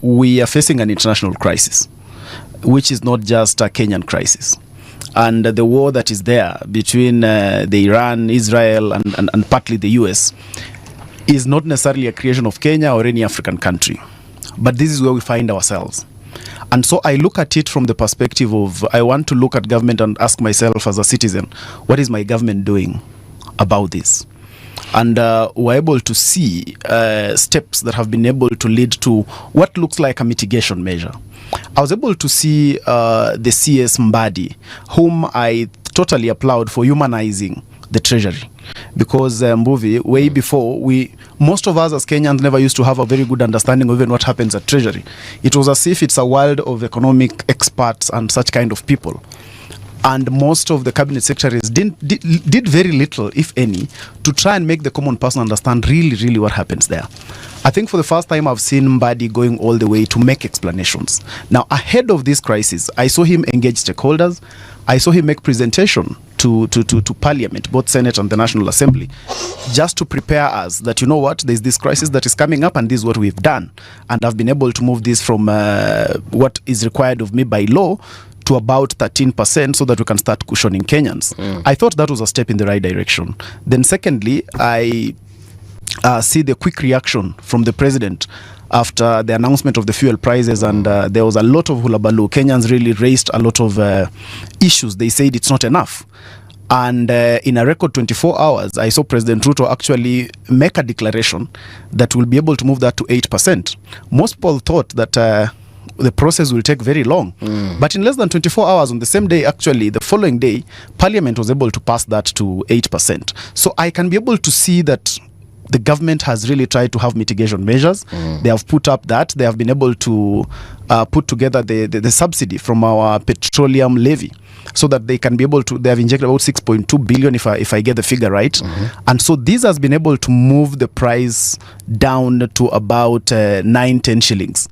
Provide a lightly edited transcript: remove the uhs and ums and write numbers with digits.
we are facing an international crisis, which is not just a Kenyan crisis. And the war that is there between the Iran, Israel, and partly the US is not necessarily a creation of Kenya or any African country. But this is where we find ourselves. And so I look at it from the perspective of, I want to look at government and ask myself as a citizen, what is my government doing about this? And we're able to see steps that have been able to lead to what looks like a mitigation measure. I was able to see the CS Mbadi, whom I totally applaud for humanizing the treasury. Because Mbuvi, way before, most of us as Kenyans never used to have a very good understanding of even what happens at treasury. It was as if it's a world of economic experts and such kind of people. And most of the cabinet secretaries did very little, if any, to try and make the common person understand really what happens there. I think for the first time I've seen Mbadi going all the way to make explanations. Now, ahead of this crisis, I saw him engage stakeholders. I saw him make presentation to Parliament, both Senate and the National Assembly, just to prepare us that, you know what, there's this crisis that is coming up and this is what we've done. And I've been able to move this from what is required of me by law to about 13% so that we can start cushioning Kenyans. I thought that was a step in the right direction. Then secondly, I see the quick reaction from the president after the announcement of the fuel prices, and there was a lot of hulabaloo. Kenyans really raised a lot of issues. They said it's not enough. And in a record 24 hours, I saw President Ruto actually make a declaration that will be able to move that to 8%. Most people thought that the process will take very long. But in less than 24 hours, on the same day, actually, the following day, Parliament was able to pass that to 8%. So I can be able to see that the government has really tried to have mitigation measures. They have put up that. They have been able to put together the subsidy from our petroleum levy so that they can be able to, they have injected about 6.2 billion if I get the figure right. And so this has been able to move the price down to about 9-10 shillings.